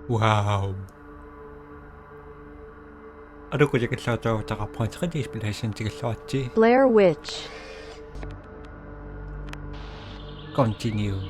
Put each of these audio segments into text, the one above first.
Wow. Aduh, jadi kesalahan cakap point kan di explanation jadi Blair Witch. Continue.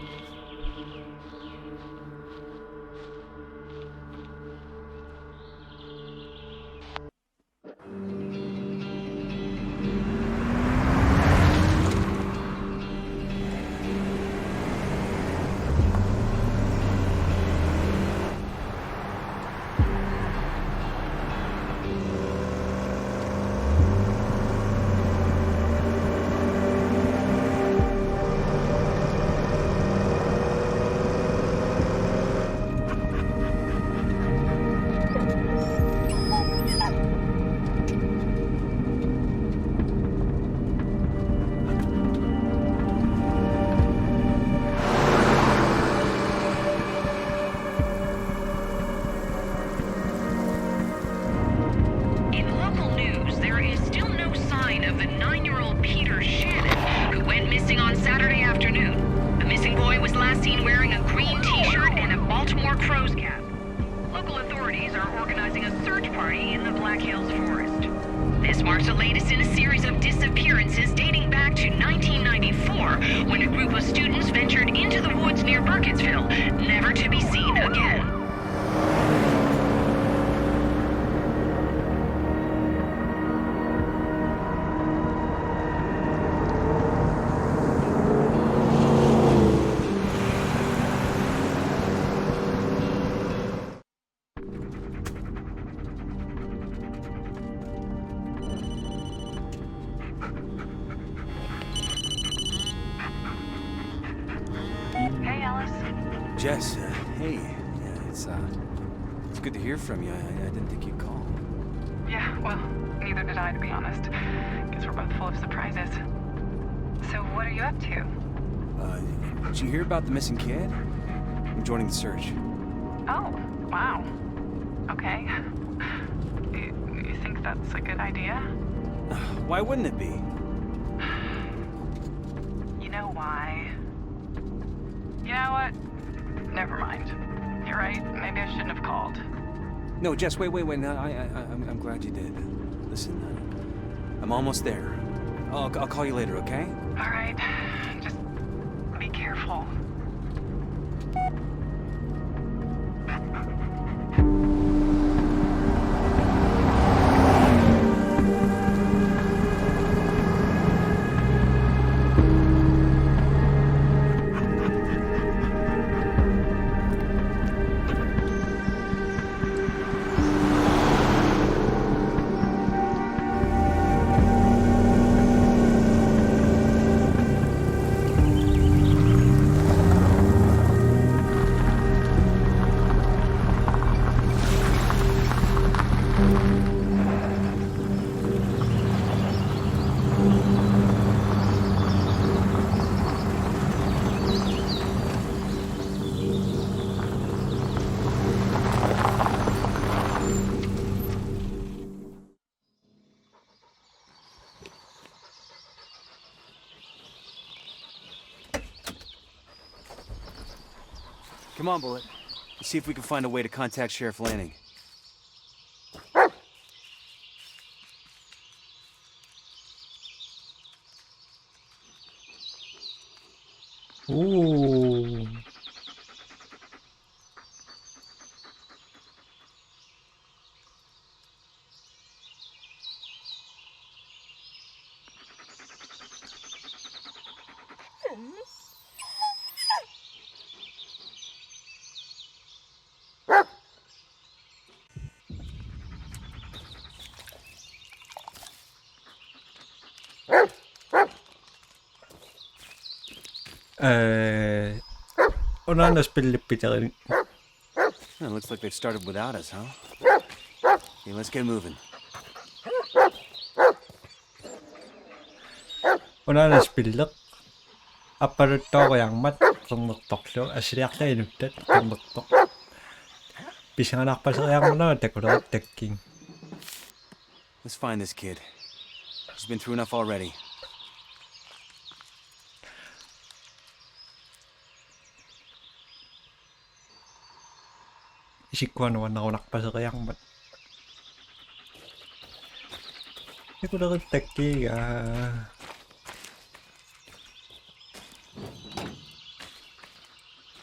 Jess, hey. It's good to hear from you. I didn't think you'd call. Yeah, well, neither did I, to be honest. Guess we're both full of surprises. So what are you up to? Did you hear about the missing kid? I'm joining the search. Oh, wow. Okay. You think that's a good idea? Why wouldn't it be? You know why? You know what? Never mind. You're right. Maybe I shouldn't have called. No, Jess, wait. No, I'm glad you did. Listen, I'm almost there. I'll call you later, okay? All right. Just be careful. Come on, Bullet. Let's see if we can find a way to contact Sheriff Lanning. Ooh. Onhan da spillet pitää. It looks like they've started without us, huh? Okay, let's get moving. Onhan da spillet. Apparuttaa yang mat qernertorlu asiliarlainuttat qernertor. Pisanganarpaseriarmuna takulerat takking. Let's find this kid. He's been through enough already. Isikkuhan naman ako nakapasakayang ba't? Hindi ko nakataki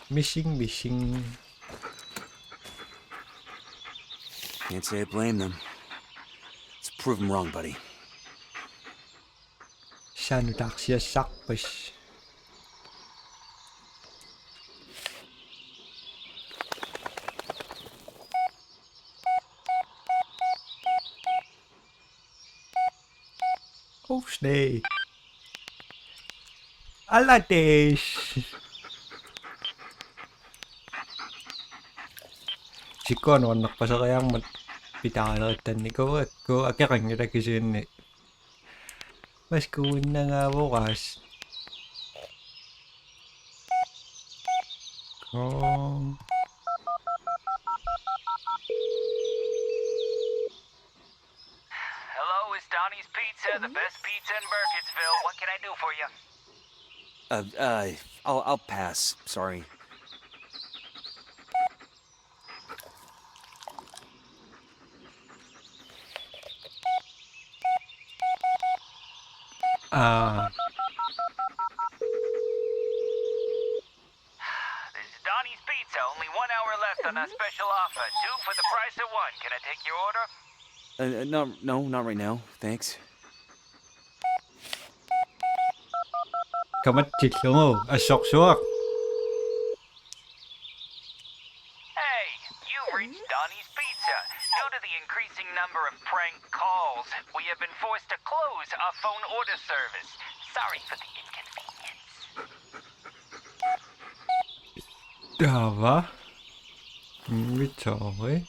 Missing. Can't say I blame them. Let's prove them wrong, buddy. Siya taksiya sakpas. Oh, snake. Aladesh. Sikko no nakpasakayang pitakalan ni ko akakang nila kisin mas kuwin na nga bukas kung Hello, it's Donnie's Pizza, the best pizza in Burkittsville. What can I do for you? I'll pass. Sorry. This is Donnie's Pizza. Only 1 hour left on our special offer. 2 for the price of 1. Can I take your order? No, not right now. Thanks. kamatchit mo asok Hey, you've reached Donnie's Pizza. Due to the increasing number of prank calls, we have been forced to close our phone order service. Sorry for the inconvenience. Dava 미쳐왜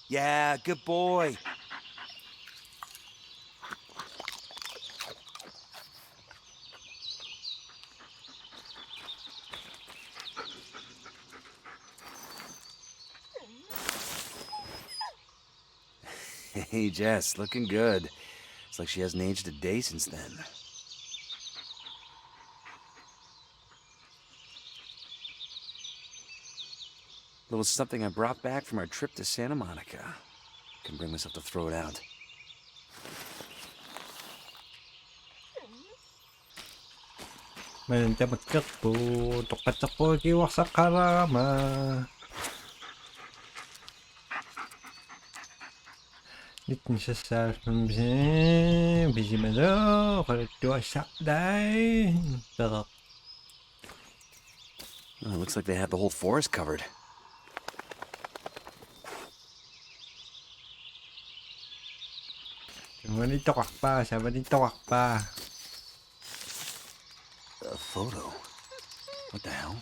Yeah, good boy. Hey, Jess, looking good. It's like she hasn't aged a day since then. Little something I brought back from our trip to Santa Monica. Can bring myself to throw it out. Mayroon tayo magkakpo 똑같고 기waksa karama Nitn siya sa Bijimado Kalito sa day Pero Oh, it looks like they have the whole forest covered. Sabi nito kak pa A photo? What the hell?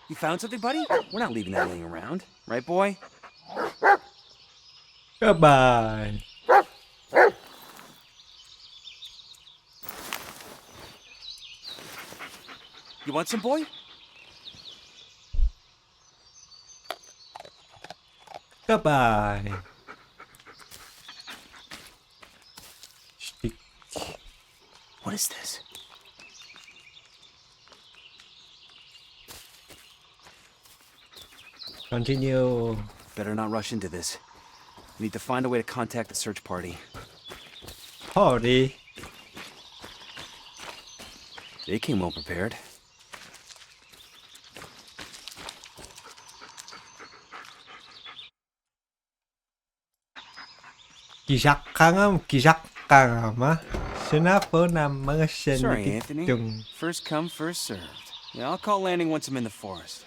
You found something, buddy? We're not leaving that laying around. Right, boy? Goodbye You want some, boy? Goodbye Stick What is this? Continue Better not rush into this. We need to find a way to contact the search party. Party They came well prepared. Kisakangam Sinapo na mga Sorry, Anthony. senititong First come, first served. Yeah, I'll call landing once I'm in the forest.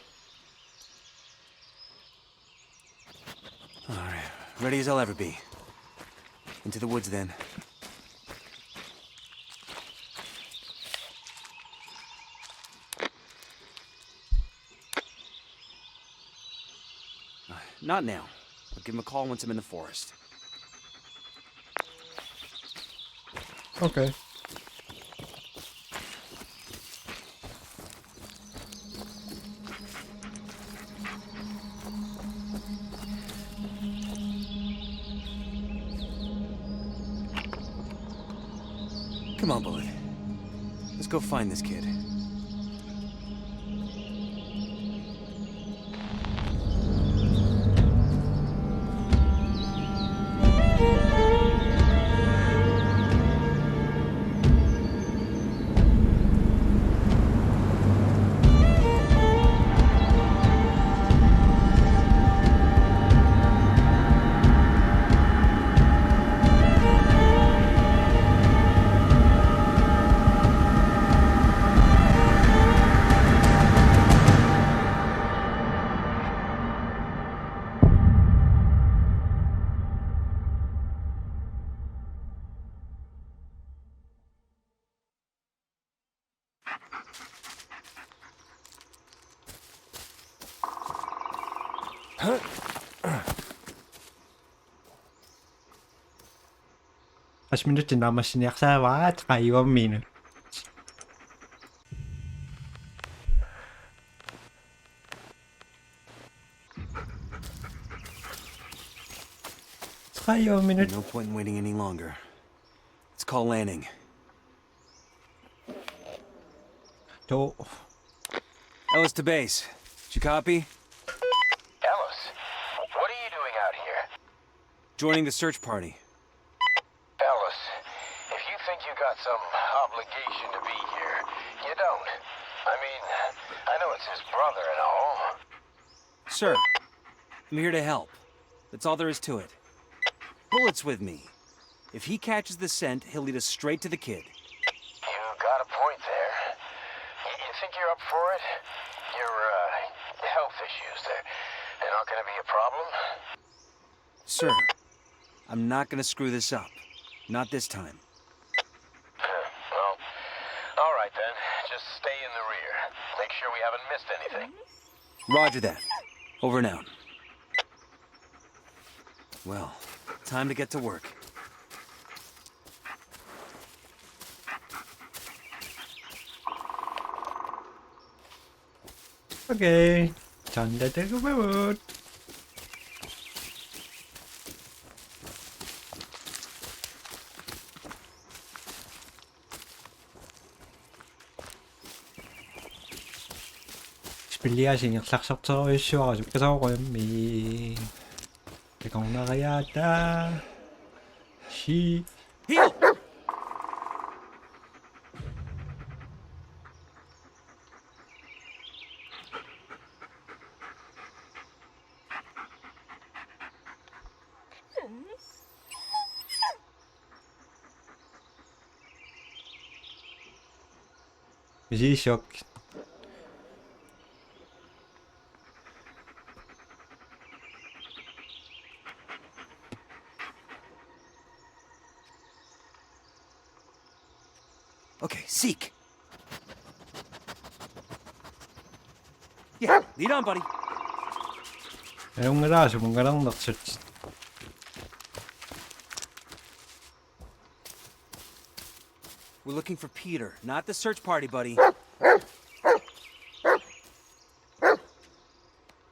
All right, ready as I'll ever be. Into the woods, then. Not now. I'll give him a call once I'm in the forest. Okay Come on, Bullet. Let's go find this kid. Aż minuutin nammassin jaksaa vaat kaiva minut. Kaiva minut. No point in waiting any longer. Let's call landing. To. Ellis to base. Did you copy? Ellis, what are you doing out here? Joining the search party. Ellis, if you think you got some obligation to be here, you don't. I mean, I know it's his brother and all. Sir, I'm here to help. That's all there is to it. Bullet's with me. If he catches the scent, he'll lead us straight to the kid. You got a point there. You think you're up for it? Your health issues, they're not gonna be a problem? Sir, I'm not gonna screw this up. Not this time. Well, all right then. Just stay in the rear. Make sure we haven't missed anything. Roger that. Over and out. Well, time to get to work. Okay. Tanda tergabut. Spiliasin yaksaksartoruissuarasu kasauqammi. Tekornariata. Shi. Heal! Musiisoq. Okay, seek. Yeah, lead on, buddy. Ayungarasu mungarang naksut. We're looking for Peter, not the search party, buddy.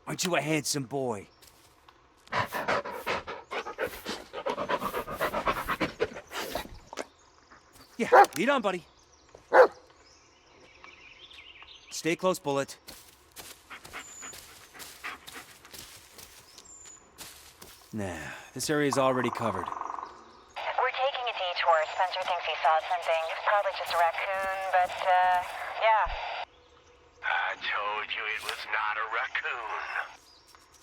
Aren't you a handsome boy? Yeah, lead on, buddy. Stay close, Bullet. Nah, this area's already covered. We're taking a detour. Spencer thinks he saw something. It's probably just a raccoon, but, yeah. I told you it was not a raccoon.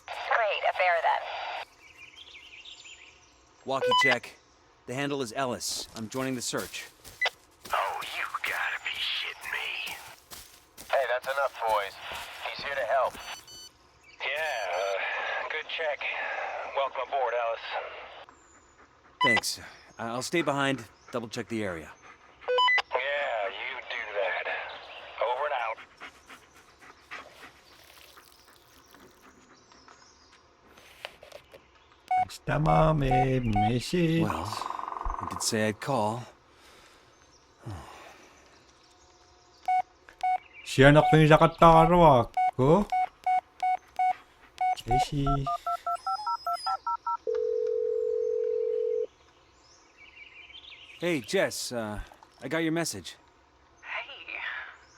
Great, a bear then. Walkie check. The handle is Ellis. I'm joining the search. Oh, you gotta be shitting me. Hey, that's enough, boys. He's here to help. Yeah, good check. Welcome aboard, Alice. Thanks. I'll stay behind, double check the area. Yeah, you do that. Over and out. Stamame message. Well, I did say I'd call. Siya na pinakataro ako. Casey. Hey, Jess, I got your message. Hey,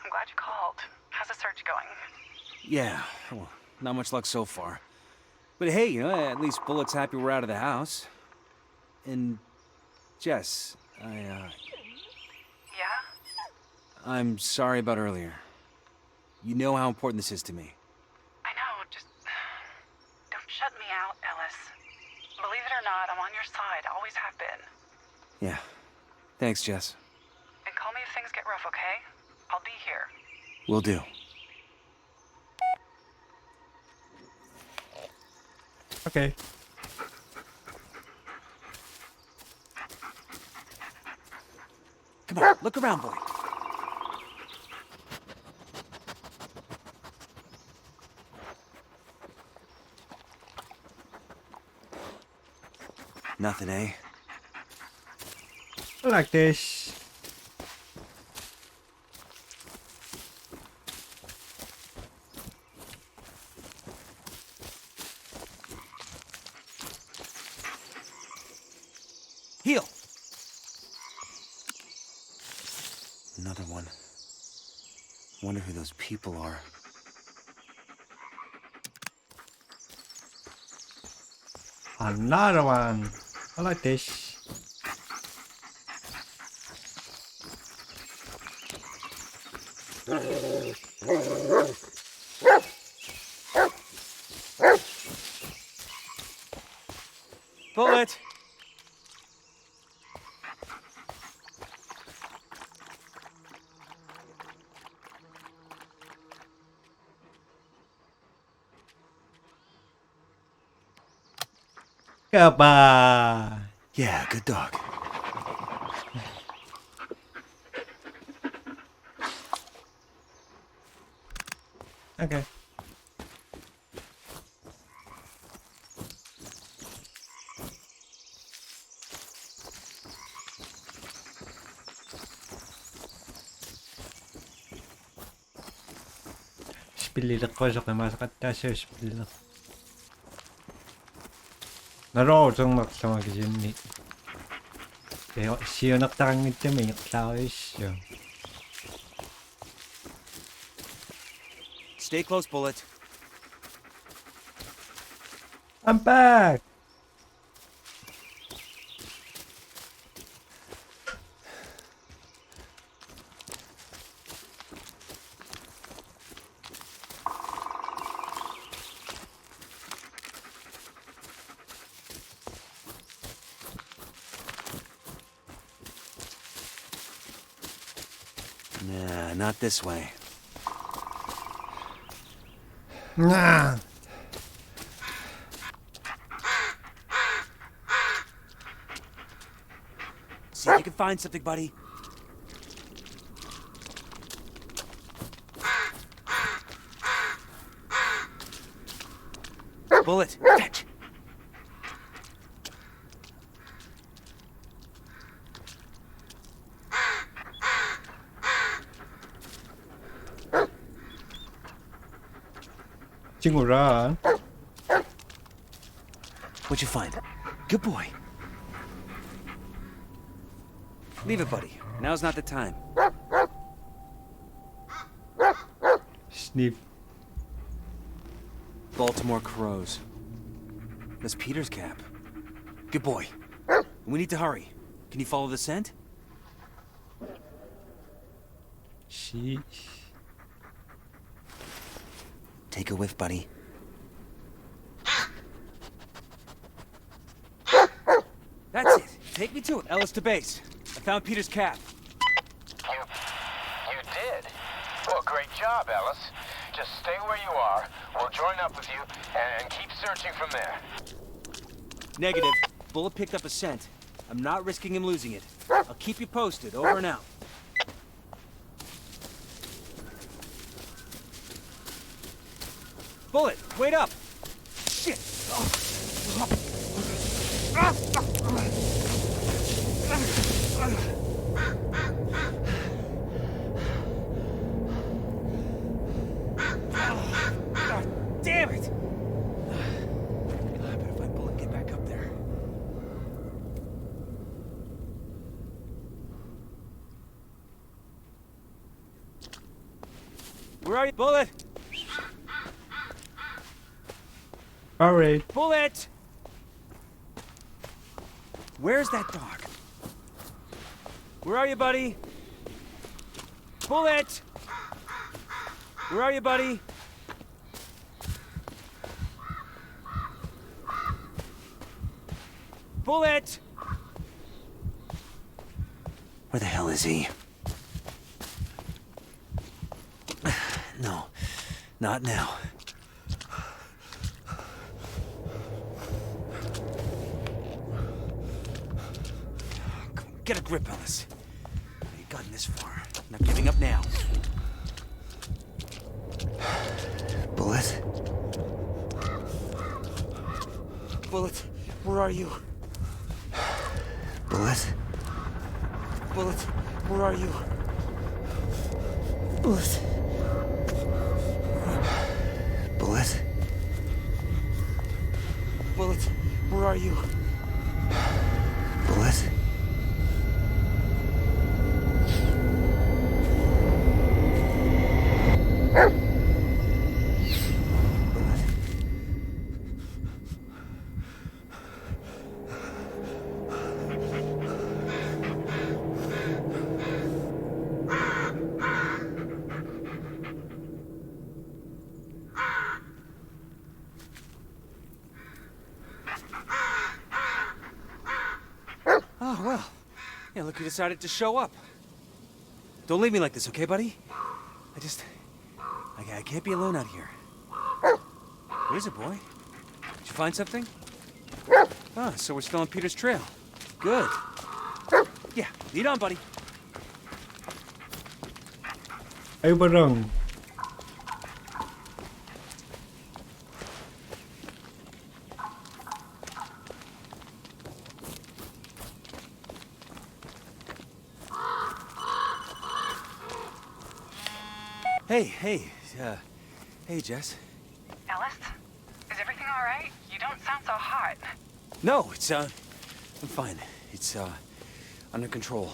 I'm glad you called. How's the search going? Yeah, well, not much luck so far. But hey, at least Bullet's happy we're out of the house. And Jess, Yeah? I'm sorry about earlier. You know how important this is to me. I know, just don't shut me out, Ellis. Believe it or not, I'm on your side, always have been. Yeah. Thanks, Jess. And call me if things get rough, okay? I'll be here. Will do. Okay. Come on, look around, boy. Nothing, eh? I like this. Heal! Another one. Wonder who those people are. Another one. I like this. Bullet! Goodbye. Yeah, good dog. Okay. Spillille kosoke masakattaa spillille. 나로정막상하기진니. 내가 시원학당이 때문에 싸우시죠. Stay close, Bullet. I'm back. Nah, not this way. Nah. See if you can find something, buddy. Bullet, catch! 친구랑. What'd you find? Good boy. Leave it, buddy. Now's not the time. Sniff. Baltimore crows. That's Peter's cap. Good boy. We need to hurry. Can you follow the scent? She. Take a whiff, buddy. That's it. Take me to it. Ellis to base. I found Peter's cap. You did? Well, great job, Ellis. Just stay where you are. We'll join up with you and keep searching from there. Negative. Bullet picked up a scent. I'm not risking him losing it. I'll keep you posted. Over and out. Bullet, wait up! Shit! Damn it! I better find Bullet and get back up there. Where are you? Bullet! Alright. Bullet! Where's that dog? Where are you, buddy? Bullet! Where are you, buddy? Bullet! Where the hell is he? No, not now. Get a grip, Ellis. You've gotten this far. Not giving up now. Bullet? Bullet, where are you? Bullet? Bullet, where are you? Bullet? Bullet? Bullet, where are you? Bullet? Oh, well. Yeah, look who decided to show up. Don't leave me like this, okay, buddy? I can't be alone out here. Where's it, boy? Did you find something? Ah, so we're still on Peter's trail. Good. Yeah, lead on, buddy. Ay, barang. Hey, Jess. Ellis? Is everything all right? You don't sound so hot. No, I'm fine. It's, under control.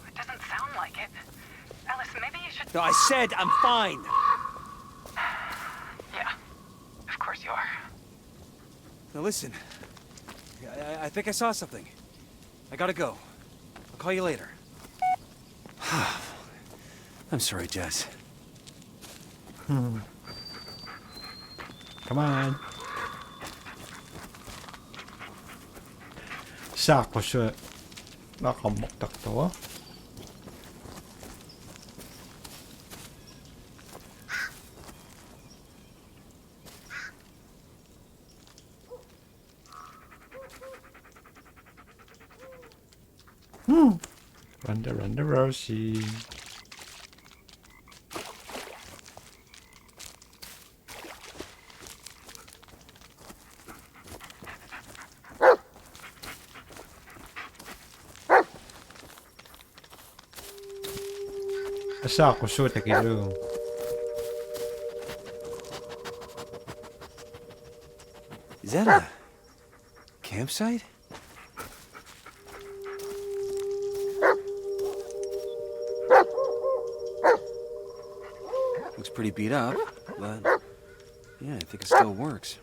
It doesn't sound like it. Ellis, maybe you should... No, I said I'm fine! Yeah, of course you are. Now listen, I think I saw something. I gotta go. I'll call you later. I'm sorry, Jess. Come on. Sakos nakamuktak to. Run the Rosie. Asa ako shoot aquilo. Is that a campsite? Looks pretty beat up, but yeah, I think it still works.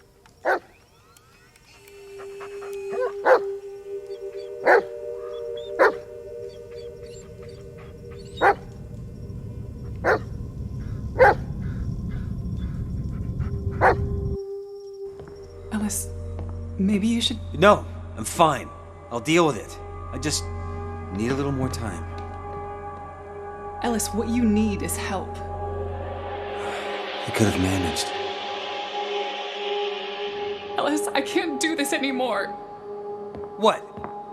Ellis, maybe you should... No, I'm fine. I'll deal with it. I just need a little more time. Ellis, what you need is help. I could have managed. Ellis, I can't do this anymore. What?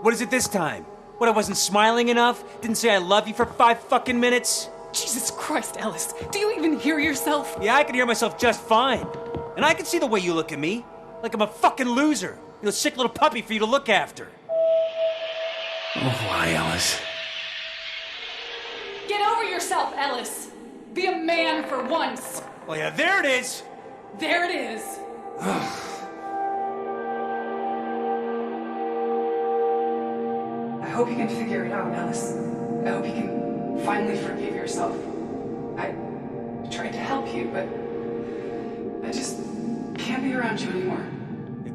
What is it this time? What, I wasn't smiling enough? Didn't say I love you for 5 fucking minutes? Jesus Christ, Ellis. Do you even hear yourself? Yeah, I can hear myself just fine. And I can see the way you look at me. Like I'm a fucking loser. You're a sick little puppy for you to look after. Oh, why, Alice? Get over yourself, Ellis. Be a man for once. Oh, yeah, there it is. There it is. I hope you can figure it out, Ellis. I hope you can finally forgive yourself. I tried to but I just can't be around you anymore.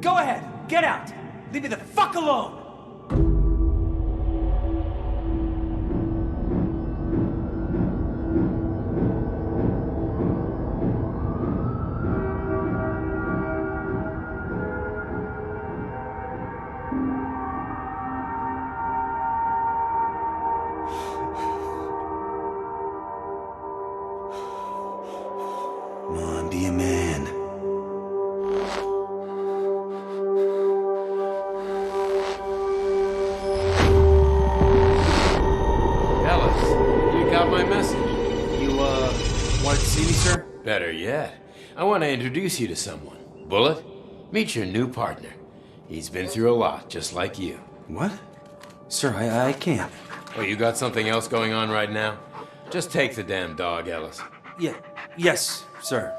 Go ahead, get out. Leave me the fuck alone. Come on, be a man. Ellis, you got my message. You, wanted to see me, sir? Better yet, I want to introduce you to someone. Bullet, meet your new partner. He's been through a lot, just like you. What? Sir, I can't. Oh, you got something else going on right now? Just take the damn dog, Ellis. Yeah, yes, sir.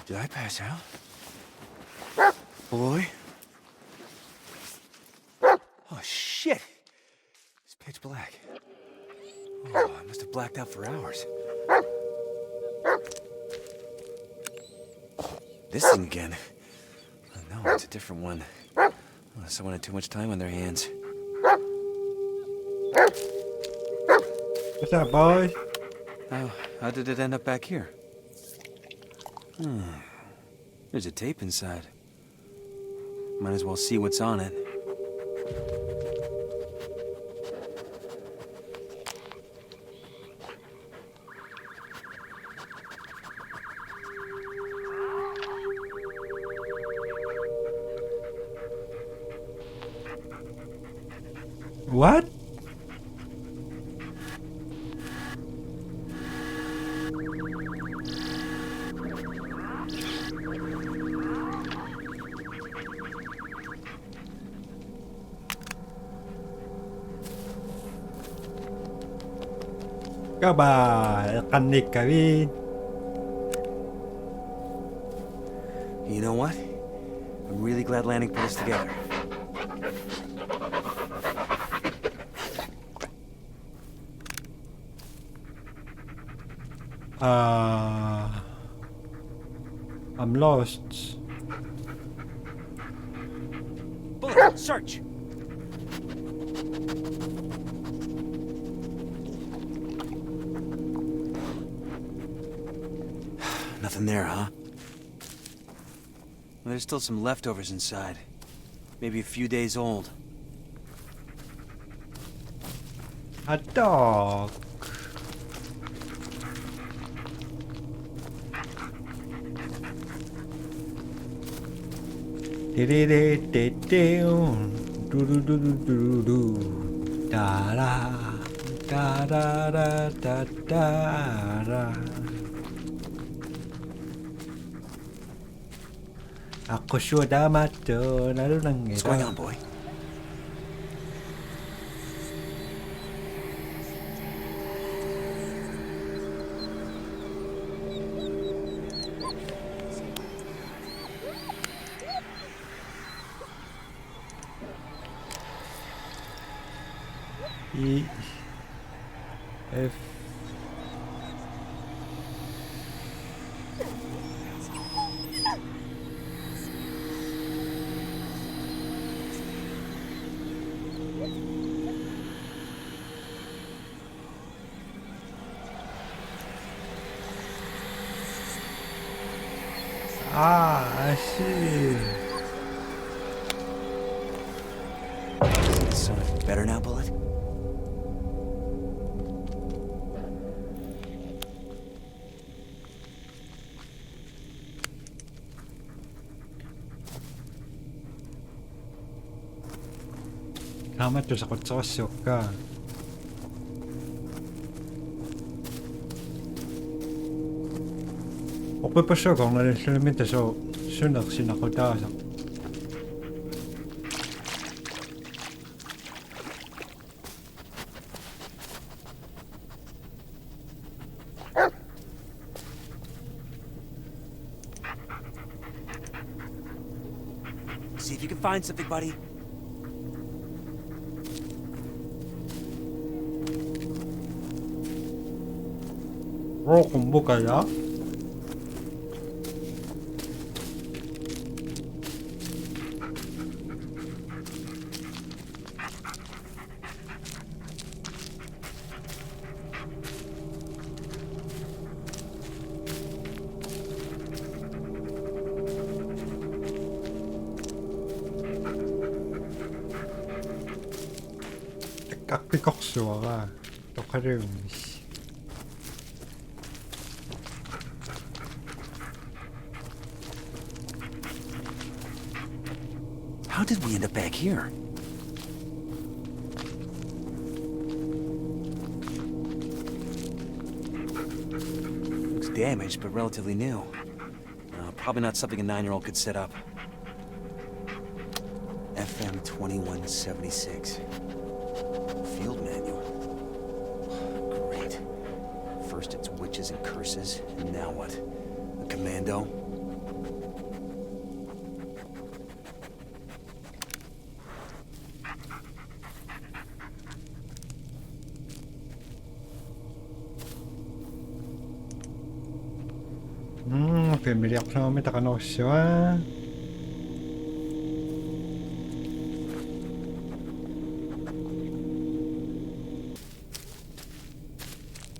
Did I pass out? Boy? Oh, shit! It's pitch black. Oh, I must have blacked out for hours. This thing again. Oh, no, it's a different one. Oh, someone had too much time on their hands. What's up, boys? How did it end up back here? There's a tape inside. Might as well see what's on it. What? Các bà canh đi cả bên. You know what? I'm really glad Lanning put us together. I'm lost. Bullet, search! Nothing there, huh? Well, there's still some leftovers inside. Maybe a few days old. A dog. Da da da da da da da. Ako sudah mati, lalu nangis. What's going on, boy? E F I see. So, better now, Bullet? Selamat tuh sakot sosok ka. Ako pa siya kung nalisalimita so sunak sinakotasak. See if you can find something, buddy. 공부 가야? 깍비꺽수화가 역할을 How did we end up back here? Looks damaged, but relatively new. Probably not something a 9-year-old could set up. FM 2176. Field manual. Great. First it's witches and curses, and now what? A commando? 비밀이 없으면 다가놓으시와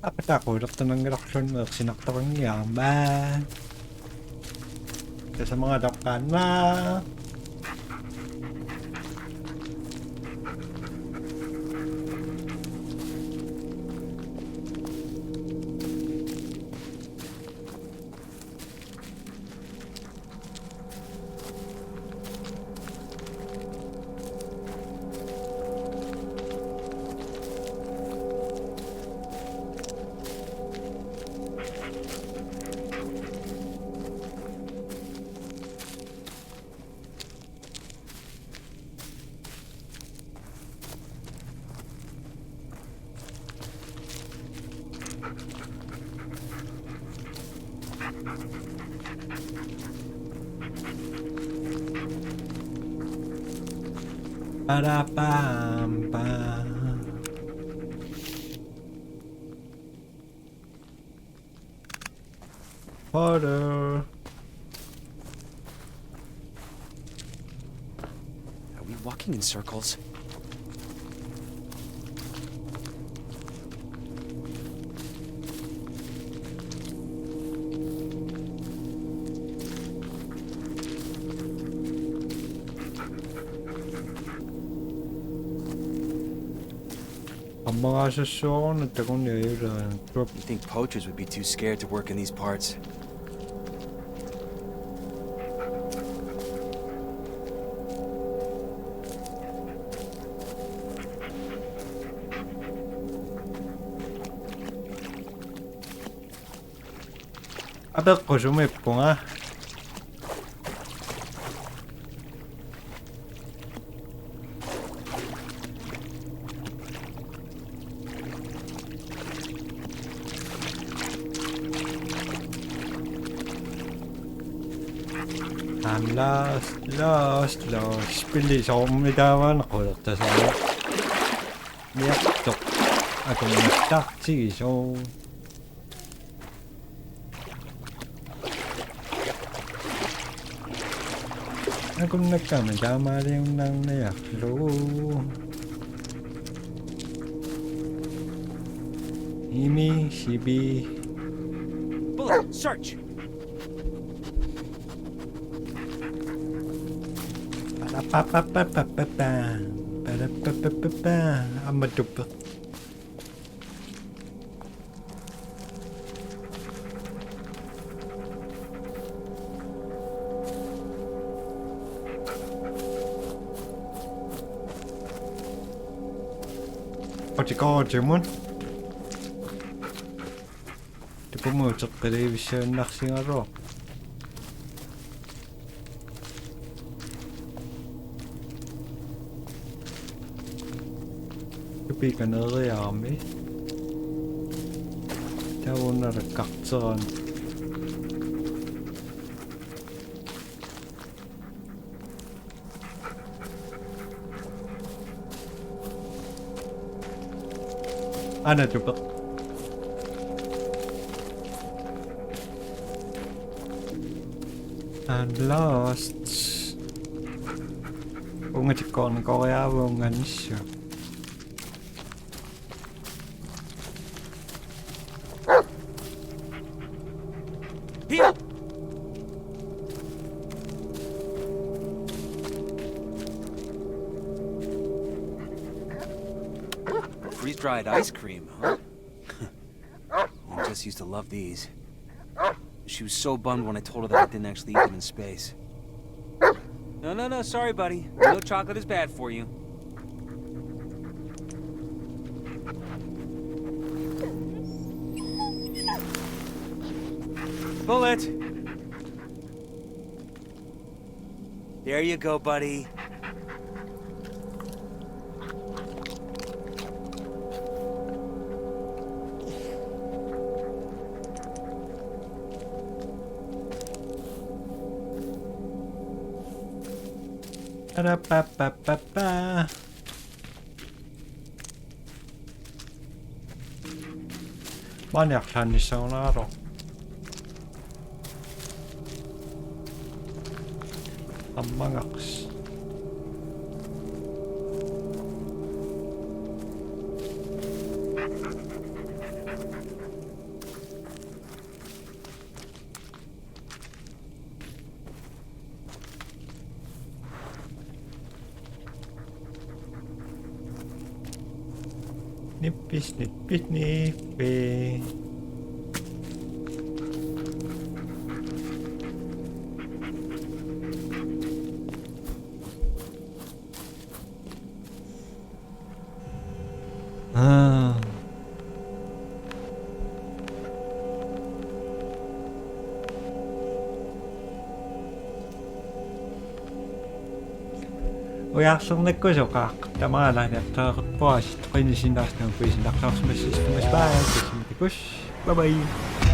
Apa aku udah tenang reaction sinak terang ya man bisa menghadapkan lah Ba-da-bam-bam. Order. Are we walking in circles? You think poachers would be too scared to work in these parts? Ada koşumu yapın ha. I'm lost. Pilih sommidavan korttasana. Mietto. Ako mistä siis on. Ako nagkamagama rin ng nayaklo. Imi, Shibi. Bullet, search! I'm a duper. What you call it, Jimon? The promoter of the television, nothing at all. Pick another army. That one not a carton. anatupet. I'm lost. Ungatikon koreavunganissu. Heel! Freeze-dried ice cream, huh? Jess used to love these. She was so bummed when I told her that I didn't actually eat them in space. No, sorry, buddy. No chocolate is bad for you. Bullet! There you go, buddy. Ba-da-ba-ba-ba-ba. Maniakläännissä on aro. Among Us. Nippis, nippis, nippi. Ujarsunekkosokaa. Tämä on lähdettä pois. Toinen sinästä on kuisin. Taksaus messis. Bye bye. Bye bye.